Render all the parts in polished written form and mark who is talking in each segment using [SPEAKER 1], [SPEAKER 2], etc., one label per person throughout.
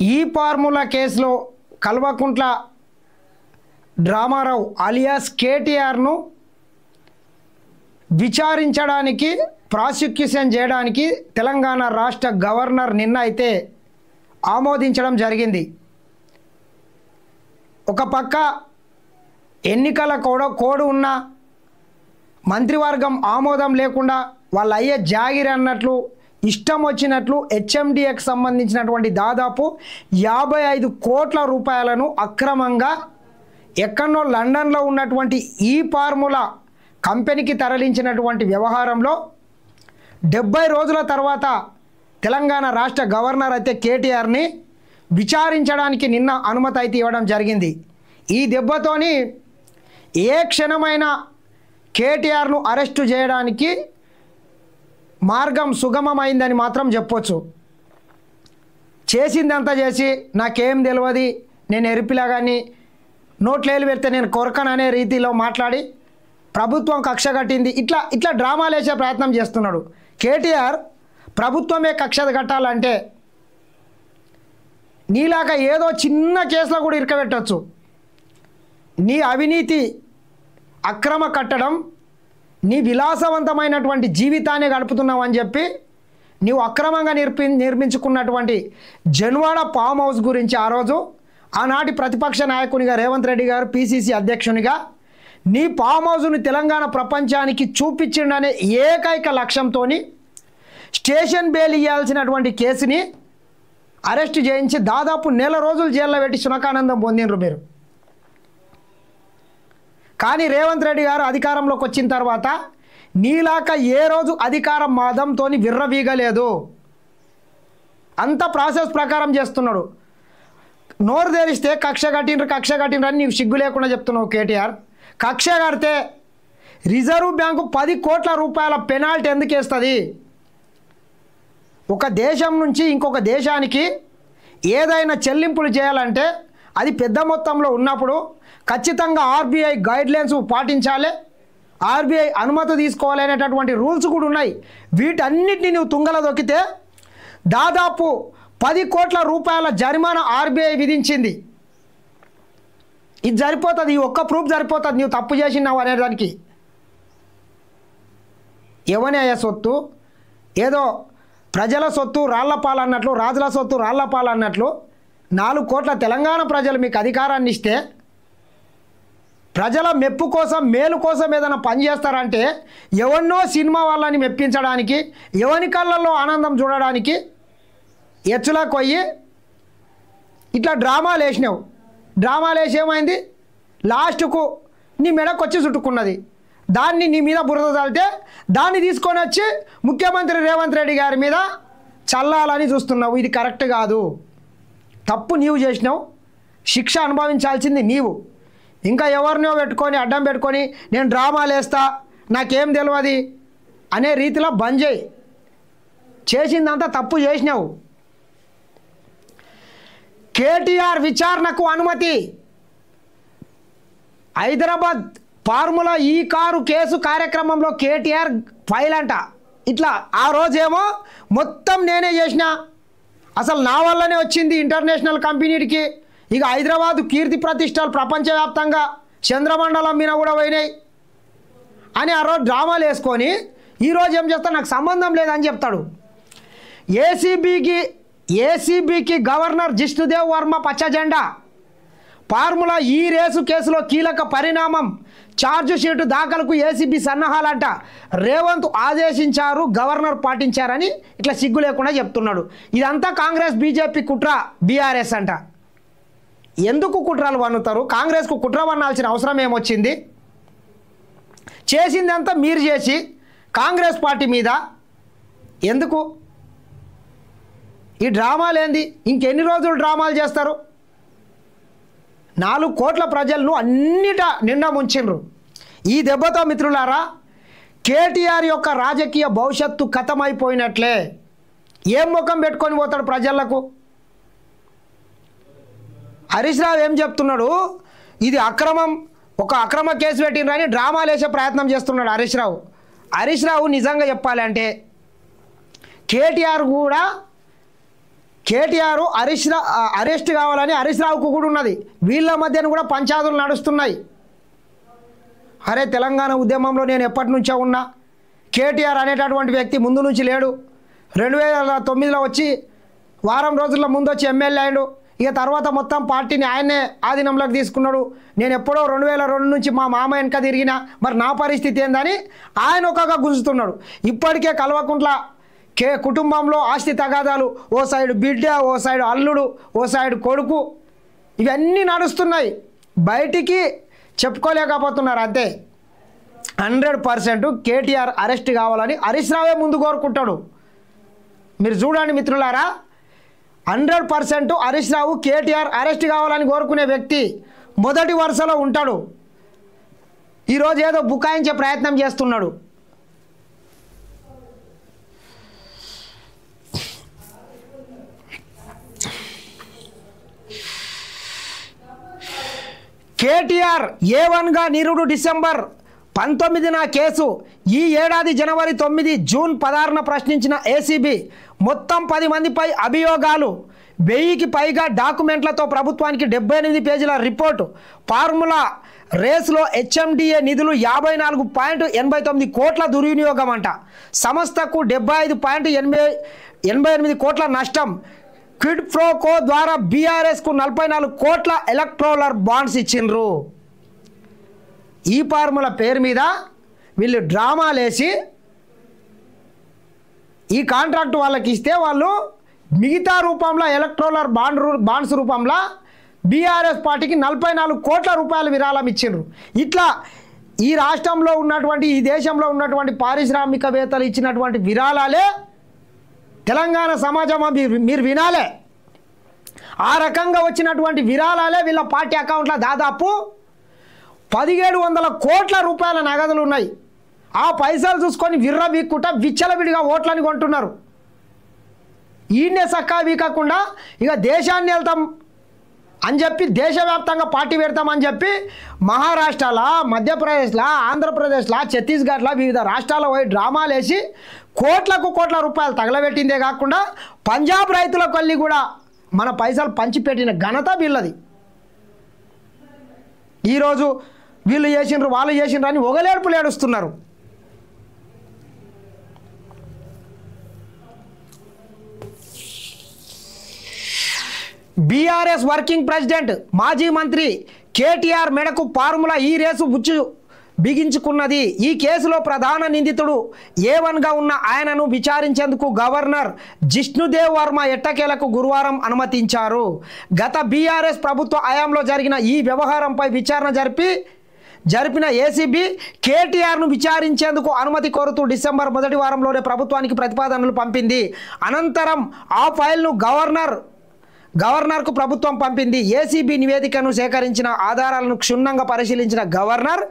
[SPEAKER 1] ఈ ఫార్ములా కేసులో Kalvakuntla డ్రామారావు alias కేటీఆర్ను విచారించడానికి prosecution చేయడానికి తెలంగాణ రాష్ట్ర గవర్నర్ నిన్న అయితే ఆమోదించడం జరిగింది. ఒక పక్క ఎన్నికల కోడ్ ఉన్న మంత్రివర్గం ఆమోదం లేకుండా వాళ్ళ అయ్యే జాగిరి అన్నట్లు ఇష్టం వచ్చినట్లు హెచ్ఎండిఏకి సంబంధించినటువంటి దాదాపు 55 కోట్ల రూపాయలను అక్రమంగా ఎక్కడో లండన్లో ఉన్నటువంటి ఈ ఫార్ములా కంపెనీకి తరలించినటువంటి వ్యవహారంలో 70 రోజుల తర్వాత తెలంగాణ రాష్ట్ర గవర్నర్ అయితే కేటీఆర్ని విచారించడానికి నిన్న అనుమతి అయితే ఇవ్వడం జరిగింది. ఈ దెబ్బతోని ఏ క్షణమైనా కేటీఆర్ను అరెస్టు చేయడానికి మార్గం సుగమమైందని మాత్రం చెప్పొచ్చు. చేసిందంతా చేసి నాకేం తెలియదు, నేను ఎరిపిలాగాని నోట్లేలు పెడితే నేను కొరకననే రీతిలో మాట్లాడి ప్రభుత్వం కక్ష కట్టింది, ఇట్లా డ్రామాలు వేసే ప్రయత్నం చేస్తున్నాడు కేటీఆర్. ప్రభుత్వమే కక్ష కట్టాలంటే నీలాగా ఏదో చిన్న కేసులో కూడా ఇరకబెట్టచ్చు. నీ అవినీతి అక్రమ కట్టడం, నీ విలాసవంతమైనటువంటి జీవితాన్ని గడుపుతున్నావు అని చెప్పి నీవు అక్రమంగా నిర్మించుకున్నటువంటి జన్వాడ ఫామ్ హౌస్ గురించి ఆ రోజు ఆనాటి ప్రతిపక్ష నాయకునిగా రేవంత్ రెడ్డి గారు పిసిసి అధ్యక్షునిగా నీ ఫామ్ హౌస్ను తెలంగాణ ప్రపంచానికి చూపించిండనే ఏకైక లక్ష్యంతో స్టేషన్ బెయిల్ ఇవ్వాల్సినటువంటి కేసుని అరెస్ట్ చేయించి దాదాపు 1 నెల రోజులు జైల్లో పెట్టి సునకానందం పొందినరు మీరు. కానీ రేవంత్ రెడ్డి గారు అధికారంలోకి వచ్చిన తర్వాత నీలాక ఏ రోజు అధికారం మాదంతో విర్రవీగలేదు. అంత ప్రాసెస్ ప్రకారం చేస్తున్నాడు. నోరు తెరిస్తే కక్ష కట్టిండ్రు అని నీకు సిగ్గు లేకుండా చెప్తున్నావు కేటీఆర్. కక్ష కడితే రిజర్వ్ బ్యాంకు 10 కోట్ల రూపాయల పెనాల్టీ ఎందుకు వేస్తుంది? ఒక దేశం నుంచి ఇంకొక దేశానికి ఏదైనా చెల్లింపులు చేయాలంటే అది పెద్ద మొత్తంలో ఉన్నప్పుడు ఖచ్చితంగా ఆర్బీఐ గైడ్లైన్స్ పాటించాలి, ఆర్బీఐ అనుమతి తీసుకోవాలి అనేటటువంటి రూల్స్ కూడా ఉన్నాయి. వీటన్నిటిని నువ్వు తుంగల దొక్కితే దాదాపు 10 కోట్ల రూపాయల జరిమానా ఆర్బీఐ విధించింది. ఇది సరిపోతుంది, ఈ ఒక్క ప్రూఫ్ సరిపోతుంది నువ్వు తప్పు చేసినావు అనేదానికి. ఎవని అయ్యే సొత్తు ఏదో ప్రజల సొత్తు రాళ్లపాలు అన్నట్లు, రాజుల సొత్తు రాళ్లపాలు అన్నట్లు 4 కోట్ల తెలంగాణ ప్రజలు మీకు అధికారాన్ని ఇస్తే ప్రజల మెప్పు కోసం మేలు కోసం ఏదైనా పని చేస్తారంటే ఎవరినో సినిమా వాళ్ళని మెప్పించడానికి, ఎవరి కళ్ళల్లో ఆనందం చూడడానికి ఎచ్చులకు పోయి ఇట్లా డ్రామాలు వేసినావు. డ్రామాలు వేసి ఏమైంది? లాస్ట్కు నీ మెడకు వచ్చి చుట్టుకున్నది. దాన్ని నీ మీద బురద చల్లితే దాన్ని తీసుకొని వచ్చి ముఖ్యమంత్రి రేవంత్ రెడ్డి గారి మీద చల్లాలని చూస్తున్నావు. ఇది కరెక్ట్ కాదు. తప్పు నీవు చేసినావు, శిక్ష అనుభవించాల్సింది నీవు. ఇంకా ఎవరినో పెట్టుకొని అడ్డం పెట్టుకొని నేను డ్రామాలు వేస్తా నాకేం తెలియదు అనే రీతిలో బంద్ చేయి. చేసిందంతా తప్పు చేసినావు. కేటీఆర్ విచారణకు అనుమతి. హైదరాబాద్ ఫార్ములా ఈ కారు కేసు కార్యక్రమంలో కేటీఆర్ ఫైల్ అంట. ఇట్లా ఆ రోజేమో మొత్తం నేనే చేసిన, అసలు నా వల్లనే వచ్చింది ఇంటర్నేషనల్ కంపెనీకి, ఇక హైదరాబాదు కీర్తి ప్రతిష్టలు ప్రపంచవ్యాప్తంగా చంద్రమండలం మీద కూడా పోయినాయి అని ఆ రోజు డ్రామాలు వేసుకొని ఈరోజు ఏం చేస్తా నాకు సంబంధం లేదని చెప్తాడు. ఏసీబీకి గవర్నర్ జిష్ణుదేవ్ వర్మ పచ్చ జెండా. ఫార్ములా ఈ రేసు కేసులో కీలక పరిణామం. ఛార్జ్ షీటు దాఖలకు ఏసీబీ సన్నాహాలంట. రేవంత్ ఆదేశించారు, గవర్నర్ పాటించారని ఇట్లా సిగ్గు లేకుండా చెప్తున్నాడు. ఇదంతా కాంగ్రెస్ బీజేపీ కుట్ర, బీఆర్ఎస్ అంట. ఎందుకు కుట్రలు వన్నుతారు? కాంగ్రెస్కు కుట్ర వన్నాల్సిన అవసరం ఏమొచ్చింది? చేసిందంతా మీరు చేసి కాంగ్రెస్ పార్టీ మీద ఎందుకు ఈ డ్రామాలు? ఏంది? ఇంకెన్ని రోజులు డ్రామాలు చేస్తారు? 4 కోట్ల ప్రజలను అన్నిట నిండా ముంచిండ్రు. ఈ దెబ్బతో మిత్రులారా కేటీఆర్ యొక్క రాజకీయ భవిష్యత్తు ఖతమైపోయినట్లే. ఏం ముఖం పెట్టుకొని పోతాడు ప్రజలకు? హరీష్ రావు ఏం చెప్తున్నాడు? ఇది అక్రమం, ఒక అక్రమ కేసు పెట్టినని డ్రామాలు వేసే ప్రయత్నం చేస్తున్నాడు హరీష్ రావు నిజంగా చెప్పాలంటే కేటీఆర్ కూడా కేటీఆర్ అరెస్ట్ కావాలని హరీష్ రావుకు కూడా ఉన్నది. వీళ్ళ మధ్యన కూడా పంచాయతీలు నడుస్తున్నాయి. అరే తెలంగాణ ఉద్యమంలో నేను ఎప్పటి నుంచో ఉన్నా, కేటీఆర్ అనేటటువంటి వ్యక్తి ముందు నుంచి లేడు. 2009లో వచ్చి వారం రోజుల ముందు వచ్చి ఎమ్మెల్యే అయ్యాడు. ఇక తర్వాత మొత్తం పార్టీని ఆయనే ఆధీనంలోకి తీసుకున్నాడు. నేను ఎప్పుడో 2002 నుంచి మా మామ వెనక తిరిగినా, మరి నా పరిస్థితి ఏందని ఆయన ఒకగా గుంజుతున్నాడు. ఇప్పటికే కల్వకుంట్ల కుటుంబంలో ఆస్తి తగాదాలు, ఓ సైడు బిడ్డ, ఓ సైడు అల్లుడు, ఓ సైడు కొడుకు, ఇవన్నీ నడుస్తున్నాయి. బయటికి చెప్పుకోలేకపోతున్నారు. అంతే 100% కేటీఆర్ అరెస్ట్ కావాలని హరీష్ రావే ముందు కోరుకుంటాడు. మీరు చూడండి మిత్రులారా, 100% హరీష్ రావు కేటీఆర్ అరెస్ట్ కావాలని కోరుకునే వ్యక్తి మొదటి వరుసలో ఉంటాడు. ఈరోజు ఏదో బుకాయించే ప్రయత్నం చేస్తున్నాడు. కేటీఆర్ A1గా నిరుడు డిసెంబర్ 19న కేసు. ఈ ఏడాది జనవరి 9, జూన్ 16న ప్రశ్నించిన ఏసీబీ. మొత్తం 10 మందిపై అభియోగాలు, 1000కి పైగా డాక్యుమెంట్లతో ప్రభుత్వానికి 78 పేజీల రిపోర్టు. ఫార్ములా రేసులో హెచ్ఎండిఏ నిధులు 54.89 కోట్ల దుర్వినియోగం అంట. సంస్థకు 75.88 కోట్ల నష్టం. క్విడ్ ప్రోకో ద్వారా బీఆర్ఎస్కు 44 కోట్ల ఎలక్ట్రోలర్ బాండ్స్ ఇచ్చిండ్రు. ఈ ఫార్ములా పేరు మీద వీళ్ళు డ్రామాలేసి ఈ కాంట్రాక్ట్ వాళ్ళకి ఇస్తే వాళ్ళు మిగతా రూపంలో ఎలక్ట్రోలర్ బాండ్స్ రూపంలో బీఆర్ఎస్ పార్టీకి 44 కోట్ల రూపాయలు విరాళం ఇచ్చిండ్రు. ఇట్లా ఈ రాష్ట్రంలో ఉన్నటువంటి, ఈ దేశంలో ఉన్నటువంటి పారిశ్రామికవేత్తలు ఇచ్చినటువంటి విరాళాలే తెలంగాణ సమాజం మీరు వినాలే. ఆ రకంగా వచ్చినటువంటి విరాళాలే వీళ్ళ పార్టీ అకౌంట్లో దాదాపు 1700 కోట్ల రూపాయల నగదులు ఉన్నాయి. ఆ పైసలు చూసుకొని వీక్కుంటా విచ్చలవిడిగా ఓట్లని కొంటున్నారు. ఈయన్నే సక్కా వీకకుండా ఇక దేశాన్ని వెళ్తాం అని చెప్పి దేశవ్యాప్తంగా పార్టీ పెడతామని చెప్పి మహారాష్ట్రలో, మధ్యప్రదేశ్లో, ఆంధ్రప్రదేశ్లో, ఛత్తీస్గఢ్లో వివిధ రాష్ట్రాల్లో పోయి డ్రామాలు వేసి కోట్ల రూపాయలు తగలబెట్టిందే కాకుండా పంజాబ్ రైతులకు వెళ్ళి కూడా మన పైసలు పంచిపెట్టిన ఘనత వీళ్ళది. ఈరోజు వీళ్ళు చేసిండ్రు, వాళ్ళు చేసిండ్రు అని ఒగలేడుపులు ఏడుస్తున్నారు. బీఆర్ఎస్ వర్కింగ్ ప్రెసిడెంట్ మాజీ మంత్రి కేటీఆర్ మెడకు ఫార్ములా ఈ రేసు బిగించుకున్నది. ఈ కేసులో ప్రధాన నిందితుడు A1గా ఉన్న ఆయనను విచారించేందుకు గవర్నర్ జిష్ణుదేవ్ వర్మ ఎట్టకేలకు గురువారం అనుమతించారు. గత బీఆర్ఎస్ ప్రభుత్వ హయాంలో జరిగిన ఈ వ్యవహారంపై విచారణ జరిపిన ఏసీబీ కేటీఆర్ను విచారించేందుకు అనుమతి కోరుతూ డిసెంబర్ 1 వారంలోనే ప్రభుత్వానికి ప్రతిపాదనలు పంపింది. అనంతరం ఆ ఫైల్ను గవర్నర్కు ప్రభుత్వం పంపింది. ఏసీబీ నివేదికను సేకరించిన ఆధారాలను క్షుణ్ణంగా పరిశీలించిన గవర్నర్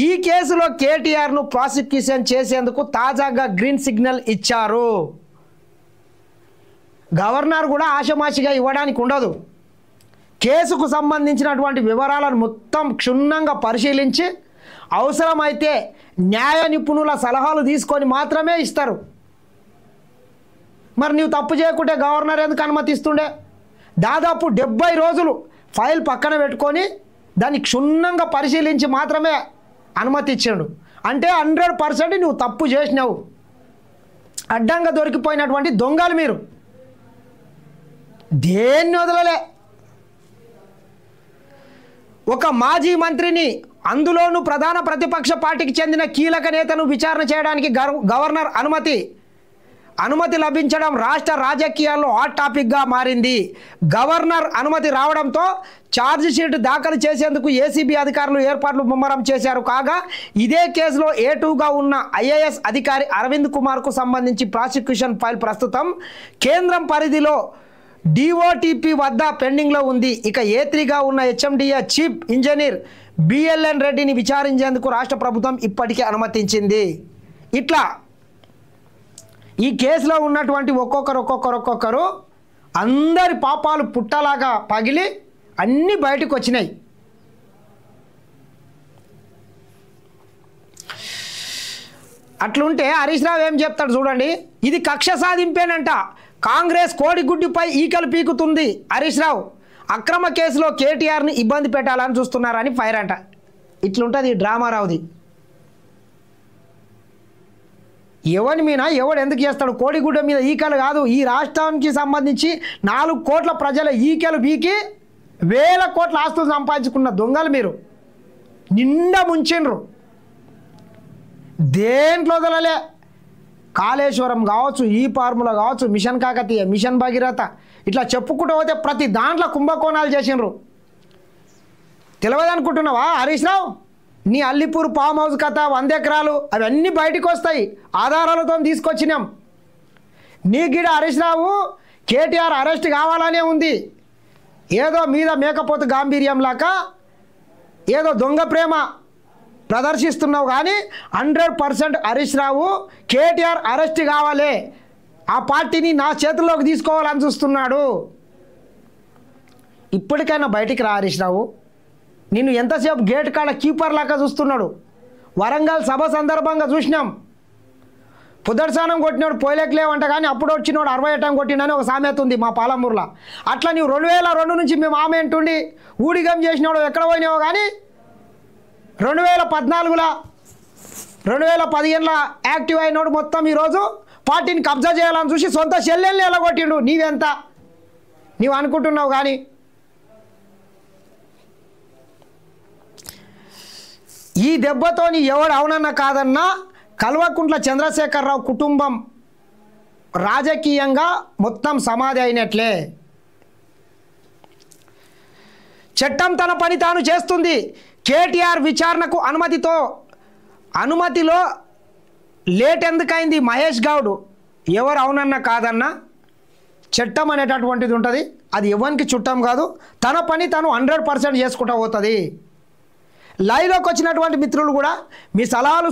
[SPEAKER 1] ఈ కేసులో కేటీఆర్ను ప్రాసిక్యూషన్ చేసేందుకు తాజాగా గ్రీన్ సిగ్నల్ ఇచ్చారు. గవర్నర్ కూడా ఆషమాషిగా ఇవ్వడానికి ఉండదు. కేసుకు సంబంధించినటువంటి వివరాలను మొత్తం క్షుణ్ణంగా పరిశీలించి అవసరమైతే న్యాయ నిపుణుల సలహాలు తీసుకొని మాత్రమే ఇస్తారు. మరి నీవు తప్పు చేయకుంటే గవర్నర్ ఎందుకు అనుమతిస్తుండే? దాదాపు 70 రోజులు ఫైల్ పక్కన పెట్టుకొని దాన్ని క్షుణ్ణంగా పరిశీలించి మాత్రమే అనుమతి ఇచ్చాడు. అంటే 100% నువ్వు తప్పు చేసినావు. అడ్డంగా దొరికిపోయినటువంటి దొంగలు మీరు. దేన్ని వదలలే. ఒక మాజీ మంత్రిని, అందులోనూ ప్రధాన ప్రతిపక్ష పార్టీకి చెందిన కీలక నేతను విచారణ చేయడానికి గవర్నర్ అనుమతి లభించడం రాష్ట్ర రాజకీయాల్లో హాట్ టాపిక్గా మారింది. గవర్నర్ అనుమతి రావడంతో ఛార్జిషీట్ దాఖలు చేసేందుకు ఏసీబీ అధికారులు ఏర్పాట్లు ముమ్మరం చేశారు. కాగా ఇదే కేసులో A2గా ఉన్న ఐఏఎస్ అధికారి అరవింద్ కుమార్కు సంబంధించి ప్రాసిక్యూషన్ ఫైల్ ప్రస్తుతం కేంద్రం పరిధిలో డిఓటిపి వద్ద పెండింగ్లో ఉంది. ఇక A3గా ఉన్న హెచ్ఎండిఏ చీఫ్ ఇంజనీర్ బిఎల్ఎన్ రెడ్డిని విచారించేందుకు రాష్ట్ర ప్రభుత్వం ఇప్పటికే అనుమతించింది. ఇట్లా ఈ కేసులో ఉన్నటువంటి ఒక్కొక్కరు అందరి పాపాలు పుట్టలాగా పగిలి అన్నీ బయటకు వచ్చినాయి. అట్లుంటే హరీష్ రావు ఏం చెప్తాడు చూడండి. ఇది కక్ష సాధింపేనంట. కాంగ్రెస్ కోడిగుడ్డుపై ఈకలు పీకుతుంది. హరీష్ రావు అక్రమ కేసులో కేటీఆర్ని ఇబ్బంది పెట్టాలని చూస్తున్నారని ఫైర్ అంట. ఇట్లుంటుంది డ్రామారావుది. ఎవరి మీద ఎవడు ఎందుకు చేస్తాడు? కోడిగుడ్డ మీద ఈకలు కాదు, ఈ రాష్ట్రానికి సంబంధించి 4 కోట్ల ప్రజల ఈకలు పీకి వేల కోట్ల ఆస్తులు సంపాదించుకున్న దొంగలు మీరు. నిండా ముంచిండ్రు, దేంట్లో వదలలే. కాళేశ్వరం కావచ్చు, ఈ ఫార్ములా కావచ్చు, మిషన్ కాకతీయ, మిషన్ భగీరథ, ఇట్లా చెప్పుకుంటూ పోతే ప్రతి దాంట్లో కుంభకోణాలు చేసిండ్రు. తెలియదనుకుంటున్నావా హరీష్ రావు? నీ అల్లిపూర్ ఫామ్ హౌస్ కథ, 100 ఎకరాలు, అవన్నీ బయటకు వస్తాయి, ఆధారాలతో తీసుకొచ్చినాం. నీ గిడ హరీష్ రావు కేటీఆర్ అరెస్ట్ కావాలనే ఉంది. ఏదో మీద మేకపోతు గాంభీర్యం లాగా ఏదో దొంగ ప్రేమ ప్రదర్శిస్తున్నావు, కానీ 100% హరీష్ రావు కేటీఆర్ అరెస్ట్ కావాలి, ఆ పార్టీని నా చేతుల్లోకి తీసుకోవాలని చూస్తున్నాడు. ఇప్పటికైనా బయటికి రా హరీష్ రావు. నిన్ను ఎంతసేపు గేట్ కాడ కీపర్ లాగా చూస్తున్నాడు. వరంగల్ సభ సందర్భంగా చూసినాం, పుదర్శానం కొట్టినాడు పోయలేకలేవంట, కానీ అప్పుడు వచ్చినోడు 60 ఏటం కొట్టినని ఒక సామెత ఉంది మా పాలమూరులో. అట్లా నీవు 2002 నుంచి మేము ఆమె అంటుండి ఊడిగం చేసినాడు ఎక్కడ పోయినావో, కానీ 2014లో 2015లో యాక్టివ్ అయినోడు మొత్తం ఈరోజు పార్టీని కబ్జా చేయాలని చూసి సొంత చెల్లెల్ని ఎలగొట్టిండు. నీవెంత నీవు అనుకుంటున్నావు? కానీ ఈ దెబ్బతోని ఎవడు అవునన్నా కాదన్నా కల్వకుంట్ల చంద్రశేఖరరావు కుటుంబం రాజకీయంగా మొత్తం సమాధి అయినట్లే. చట్టం తన పని తాను చేస్తుంది. కేటీఆర్ విచారణకు అనుమతిలో లేట్ ఎందుకైంది మహేష్ గౌడ్? ఎవరు అవునన్నా కాదన్నా చట్టం అనేటటువంటిది ఉంటుంది, అది ఎవరికి చుట్టం కాదు. తన పని తను 100% చేసుకుంటూ పోతుంది. లైవ్లోకి వచ్చినటువంటి మిత్రులు కూడా మీ సలహాలు